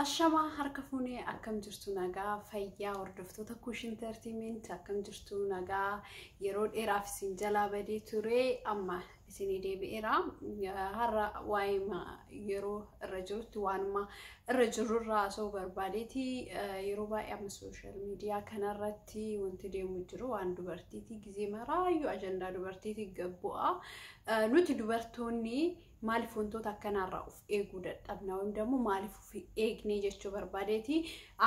Ashama harka fuunee akkam jirtu nagaa fayyaa hordoftoota Kush Entertainment akkam jirtu nagaa yeroo dheeraaf isin jalaa badee ture amma isinii deebi'eera har'a waa'ee yeroo irra jirutti waanuma irra jirurraa osoo barbaadeeti yeroo baay'ee amma social media kanarratti wanti deemu jiru waan dubartiiti gizee maraayyuu ajandaa dubartiiti gabbu'a nuti dubartoonni maaliif wantoota akkanarraa of eeguu dadhabna wandammoo maaliif of eegnee jechuu barbaadeeti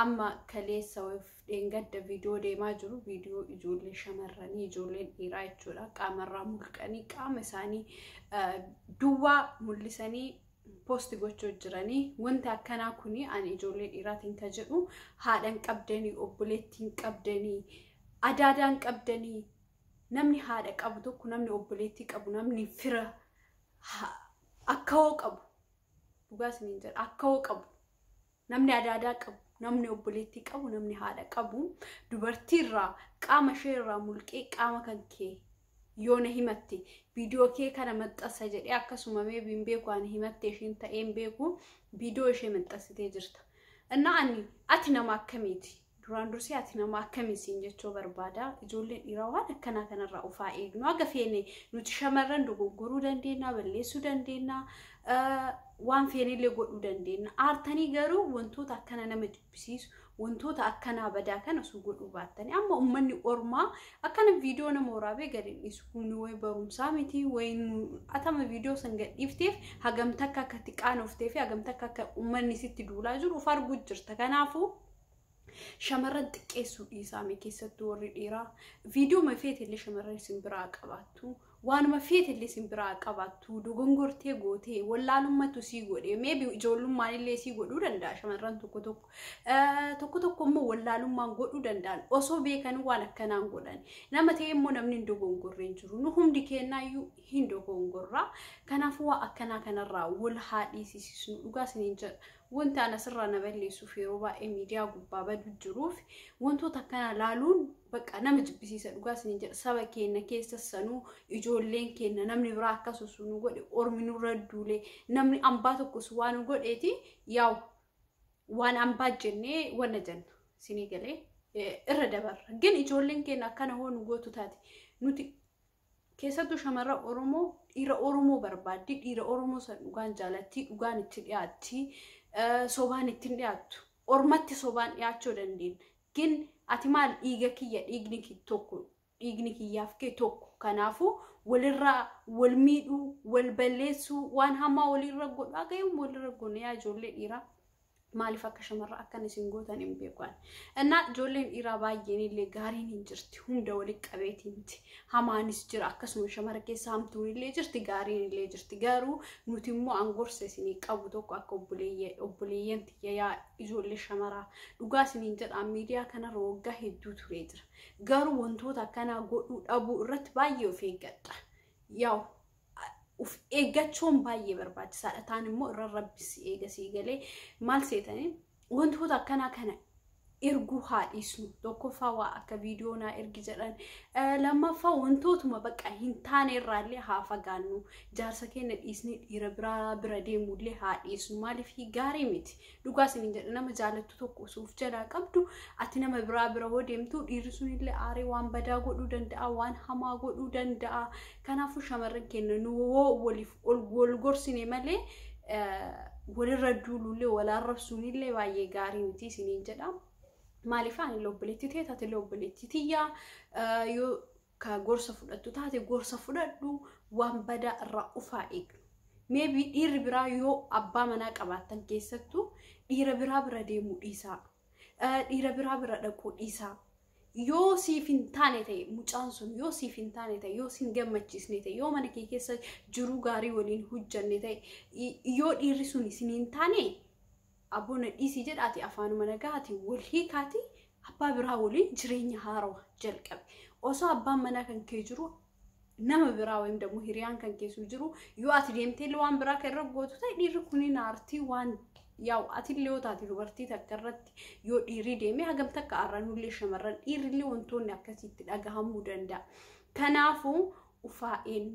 amma kaleessa dheengadda viidiyoo deemaa jiru viidiyoo ijoollee shamarranii ijoolleen dhiiraa jechuudha qaamarraa mulqanii qaama isaanii duwwaa mul'isanii post gochuu jiranii wanti akkanaa kuni ani ijoollee dhiiraatiin ka jedhu haadhan qabdanii obboleettiin qabdanii adaadaan qabdanii namni haadha qabu tokko namni obboleettii qabu namni fira akkawoo qabu dhugaas ni jira akkawoo qabu namni adaadaa qabu namni obboleettii qabu namni haadha qabu dubartiirraa qaama isheerraa mulqee qaama kan kee yoona himatte viidiyoo kee kana maxxansa jedhee akkasuma mee beeku ani himatte ishiin ta'een beeku viidiyoo ishee maxxansitee jirta እና ati nama akkamiiti duraan dursee ati nama akkamiisiin jechuu barbaada ijoolleen dhiiraa waan akkanaa kanarraa ufaa eegnu aga feene nuti shamarran dogoggoruu dandeenya balleessuu dandeenya waan feenillee godhuu dandeenya aartanii garuu wantoota akkana nama jibbisiisu wantoota akkanaa badaa kana osoo godhuu baattanii amma ummanni ormaa akkana viidiyoo nama waraabee gadiin dhiisu humni way barumsaa miti way atama viidiyoo san gadhiifteef hagamta akka xiqqaanooftee fi hagamta akka ummanni sitti duulaa jiru uf arguu jirta kanaafuu shamarran xiqqeessuu dhiisaame keessattuu warri dhiiraa viidiyoo mafeetillee shamarran isin biraa qabaattu waanuma feetillee isin biraa qabaattu dogongortee gootee wallaalummatu sii godhe maybe ijoollummaan illee sii godhuu danda'a shamarran tokko tokko immoo wallaalummaan godhuu danda'an osoo beekan waan akkanaan godhan nama ta'e immoo namni dogongorreen jiru nu hundi kennaayyuu hin dogongorraa kanaafuu waa akkanaa kanarraa wal haadhiisisnu dhugaas ni jedha wanti ana sirraa na balleessuuf yeroo baay'ee miidiyaa gubbaa badu jiruuf wantoota akkanaa laaluun bakka nama jibbisiisa dhugaas ni jedha saba keenya keessa sanuu ijoolleen keenya namni biraa akkasumas nu godhe ormi nurra duulee namni ambaa tokkos waan godheeti yaw waan ambaa jennee wanna jenna sinii galee irra dabarra gin ijoolleen keenya akkana hoonu gootu taate nuti keessattuu shamarra Oromoo dhiira Oromoo barbaaddi dhiira Oromoo san dhugaan jaalatti dhugaan itti dhiyaatti sobaan ittiin dhiyaattu ormatti sobaan dhiyaachuu dandeenya gin ati maal dhiiga kiyya dhiigni kiyyaaf kee tokko kanaafuu walirraa wal miidhuu wal balleessuu waan hamaa walirra godhu agayum walirra godhu yaa ijoollee dhiiraa maaliif akka shamarra akkan isin gootan hin beekan እና ijoolleen dhiiraa baay'een illee gaariin hin jirti hunda walitti qabeetii miti hamaanis jira akkasuma shamara keessa hamtuun illee jirti gaariin illee jirti garuu nuti immoo angorsa isinii qabu tokko akka obboleeyyan yaa ijoollee shamaraa dhugaa isiniin jedha miidiyaa kanarra waggaa hedduu turee jira garuu wantoota akkanaa godhuu dhabuu irratti baay'ee of eeggadha yaw uf eeggachuun baay'ee barbaachisaadha taan immoo irra rabbisi eegasii galee maal seetanii wantoota akkanaa kana erguu haadhiisnu tokkoffaa waa akka viidiyoo naa ergi jedhan lammaffaa wantootuma bakka hin taane irraallee haa fagaannu jaarsa keenya dhiisnee dhiira bira deemullee haadhiisnu maaliif gaarii miti dhugaa isiniin jedha nama jaalattu tokko suuf jalaa qabdu ati nama bira hoo deemtu dhiirri sunillee aaree waan badaa godhuu danda'a waan hamaa godhuu danda'a kanaafuu shamarran keenya nu waliif ol gorsine malee walirra duulullee wal arrabsuunillee baay'ee gaarii miti isiniin jedha maaliifaan illee obboleettii ta'e taate illee obboleettii tiyyaa yoo ka gorsa fudhattu taate gorsa fudhadhu waan badaa irraa ufaa eegnu maybe dhiirri biraa yoo abbaa manaa qabaatan keessattuu dhiira biraa bira deemuu dhiisaa dhiira biraa bira dhaquu dhiisaa yoo siif hin taane ta'e mucaan sun yoo siif hin taane ta'e yoo sin gammachiisne ta'e yoo mana kee keessa jiruu gaarii waliin hojjanne ta'e yoo dhiirri sun isin hin taane abboona dhiisii jedhaati afaanuma nagaati wal hiikaati abbaa biraa waliin jireenya haarawaa jalqabe osoo abbaan manaa kan kee jiru nama biraa wayim dammoo hiriyaan kan keessu jiru yoo ati deemtee waan biraa kan irra gootu ta'e dhiirri kuni naartii waan yaw ati illee yoo taate dubartii takka irratti yoo dhiirri deemee hagamta akka arranullee shamarran dhiirri illee wantoonni akkasitti dhagahamuu danda'a kanaafuu ufaa'een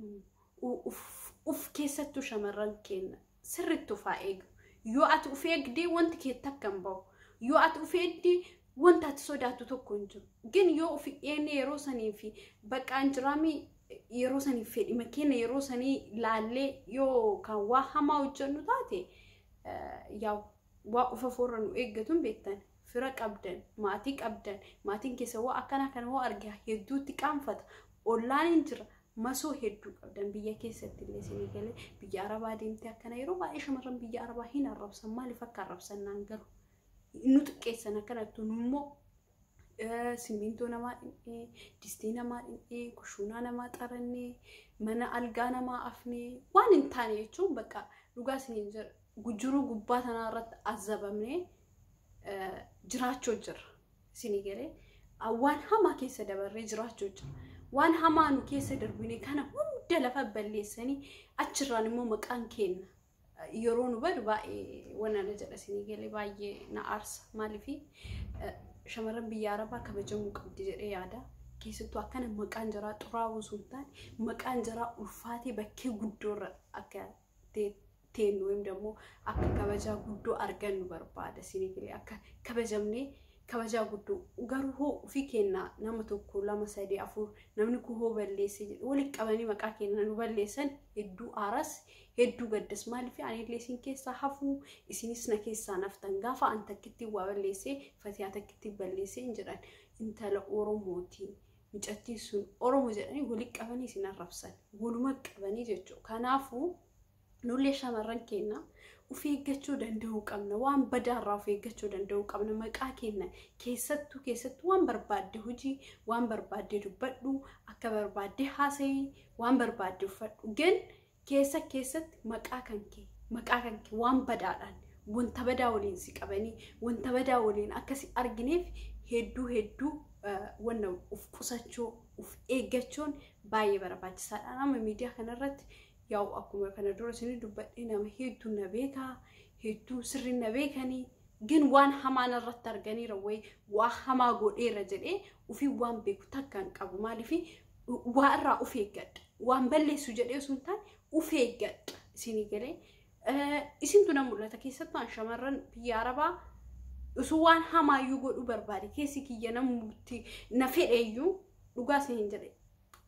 uf keessattuu shamarran keenya sirriitti ufaa eegu yoo ati ufeegdee wanti kee takkan bahu yoo ati ufeeddi wanta ati sodaatu tokko hin jiru gin yoo ufeenne yeroo sanii fi baqqaan jiraami yeroo sanii fedhi makeena yeroo sanii laallee yoo kan waa hamaa hojjennu taate yaa waa ufa forra nu eeggatun beektan fira qabdan maatii qabdan maatiin keessa waa akkana kan waa argaa hedduutti qaanfata ollaan hin jira masoo hedduu qabdan biyya keessatti illee isin galee biyya arabaa deemtee akkana yeroo baay'ee shamarran biyya arabaa hin arrabsan maaliif akka arrabsan naan galu nu xiqqeessan akkanattu nummoo simintoo namaa dhiqee distii namaa dhiqee kushuunaa namaa xarannee mana algaa namaa afnee waan hin taane jechuun bakka dhugaa isin jira gujuruu gubbaa tanaa irratti azabamnee jiraachuu jira isin galee waan hamaa keessa dabarree jiraachuu jira waan hamaa nu keessa darbine kana hunda lafa balleessanii achirraan immoo maqaan kenna yeroo nu badu baay'ee wanna jedha isin galee baay'ee na aarsa maaliifi shamarran biyya arabaa kabajamuu qabdi jedhee yaada keessattuu akkana maqaan jaraa xuraawuu sun taane maqaan jaraa ulfaatee bakkee guddoorra akka teennu wayim dammoo akka kabajaa guddoo argannu barbaada isin galee akka kabajamnee kabajaa guddoo garuu hoo fi kenna nama tokko lama sadii afur namni ku hoo balleesse jedhe wali qabanii maqaa kenna nu balleessan hedduu aaras hedduu gaddas maaliif ani illee isin keessaa hafuu isinis na keessaa naftan gaafa an takkitti waa balleesse fatiyaa takkitti balleesse hin jedhan intala oromooti micattii sun oromo jedhanii wali qabanii isin arrabsan waluma qabanii jechuu kanaafuu nullee shamarran kenna ufeeggachuu danda'uu qabna waan badaarraa ufeeggachuu danda'uu qabna maqaa kenna keessattuu waan barbaadde hojii waan barbaadde dubbadhu akka barbaadde haasa'ii waan barbaadde uffadhu gen keessatti maqaa kankee waan badaadhaan wanta badaa waliin si qabanii wanta badaa waliin akkasi argineef hedduu wanna uf qusachuu uf eeggachuun baay'ee barbaachisaadha nama miidiyaa kanarratti yaa'u akkuma kana dura isin dubbadhee nama hedduu na beekaa hedduu sirrii na beekanii gin waan hamaa narratti arganiira way waa hamaa godheera jedhee ufii waan beeku takkaan qabu maaliifi waa irraa uf eeggadha waan balleessu jedhee sun taane uf eeggadha isin galee isintu na mul'ata keessattuu an shamarran biyya arabaa usu waan hamaayyuu godhuu barbaade keessi kiyya namutti na fedheeyyuu dhugaa isin jedhe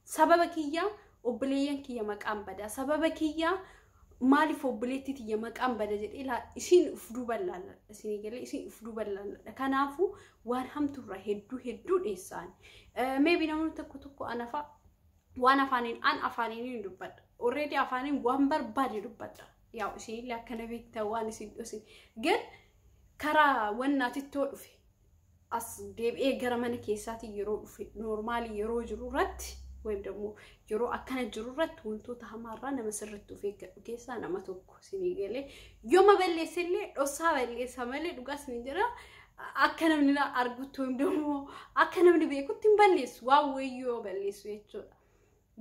sababa kiyyaa obboleeyyan kiyya maqaan bada sababa kiyya maaliif obboleetti kiyya maqaan bada jedhee la isin ufduu bal'aala isin galee isin ufduu bal'aala kanaafu waan hamturra hedduu dheessaan maybe namoonni tokko anafa waan afaaniin dubbadha already afaaniin waan barbaade dubbadha yaa isin illee akkana beektaa waan isin dhosin gan karaa wannaatittoo dhufe as deebi'ee gara mana keessaatti yeroo dhufe normaalii yeroo jiru irratti wayim dammoo yeroo akkana jiru irratti wantoota hamaarraa nama sirriitti ufeeggadhu keessaa nama tokko isin galee yooma balleessellee dhossaa balleessa malee dhugaa isin jira akka namni argutti wayim dammoo akka namni beekutti hin balleessu waan wayyoo balleessu jechuudha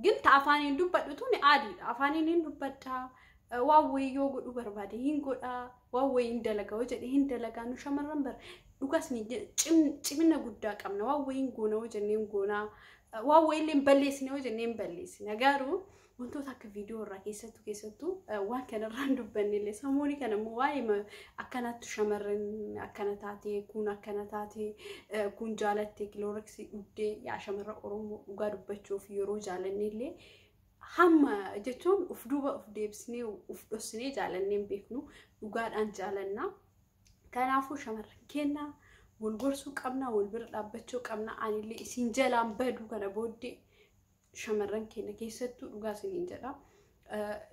gin ta afaaniin dubbadhu tuni aadiidha afaaniin hin dubbadhaa waan wayyoo godhu barbaade hin godhaa waan wayyiin dalagaa jedhe hin dalagaa nu shamarran bar dhugaa isin cimina guddaa qabna waan wayyiin goona jenneen goonaa waan wayyiin balleessine jenneen balleessina garuu wantoota akka viidiyoo irraa keessattuu waan kanarraan dubbannillee samuuni kana immoo waa'ee akkanaatti shamarran akkana taatee kun akkana taatee kun jaalattee kilooreksii dhugdee yaa shamarra oromoo dhugaa dubbachuuf yeroo jaalannillee hamma jechuun uf duuba uf deebisnee uf dhossinee jaalanneen beeknu dhugaadhaan jaalannaa kanaafuu shamarran kennaa wal gorsuu qabna wal bira dhaabbachuu qabna anillee isin jalaan badu kana booddee shamarran kenna keessattuu dhugaa isin jedha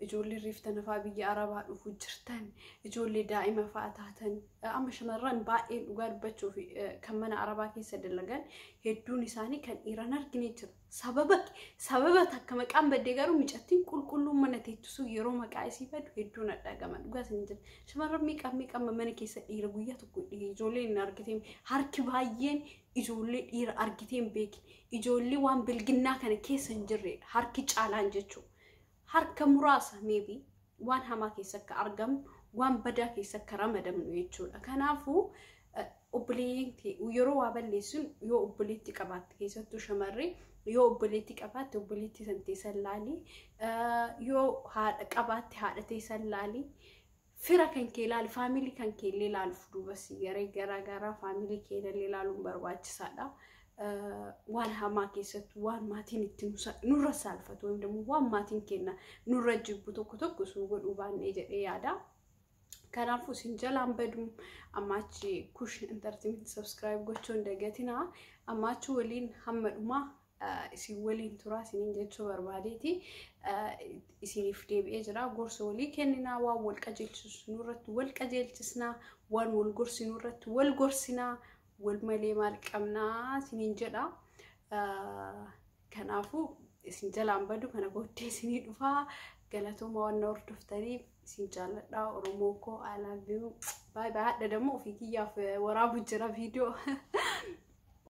ijoollee riiftan afaa biyya arabaa dhufu jirtan ijoollee daa'ima fa'aa taatan amma shamarran baay'een dhugaa dubbachuuf kan mana arabaa keessa dalagan hedduun isaanii kan dhiiran argine jira sababa takka maqaan baddee garuu micattiin qulqulluun mana teettisuu yeroo maqaa isii badu hedduun dhagaman dhugaa isin jedha shamarran miiqaa mana keessa dhiira guyyaa tokko ijoollee hin argiteen harki baay'een ijoollee dhiira argiteen beekin ijoollee waan bilginnaa kana keessa hin jirre harki caalaan jechuudha harka muraasa maybe waan hamaa keessa akka argamu waan badaa keessa akka ramadamnu jechuudha kanaafuu obboleeyyii yeroo waa balleessuun yoo obboleetti qabaatte keessattuu shamarree yoo obboleetti qabaatte obboleetti santee sallaalii yoo haadha qabaatte haadhatee sallaalii fira kan kee ilaali faamilii kan kee illee ilaaluuf duubas garaa faamilii kee illee ilaaluun barbaachisaadha. Waan hamaa keessatti waan maatiin itti nurra saalfatu wayim ደግሞ waan maatiin kenna nurra jibbu tokko sun godhuu baannee jedhee yaada. Kanaafuu isin jalaan baduu ammachi kush entertainment subscribe gochuu hin dagatinaa. Ammachi waliin hamma dhumaa isin waliin turaa isiniin jechuu barbaadeeti. Isiniif deebi'ee jira gorsa walii kenninaa waan wal qajeelchisu nurratti wal qajeelchisnaa waan wal gorsi nurratti wal gorsinaa wal malee maal qabnaa isiniin jedha. Kanaafuu isin jalaan baduu kana booddee isinii dhufaa galatooma waan hordoftaniif isin jaalladhaa. Oromoo koo I love you. Bye bye. Hadda ደግሞ ofii kiyyaaf waraabu jira video.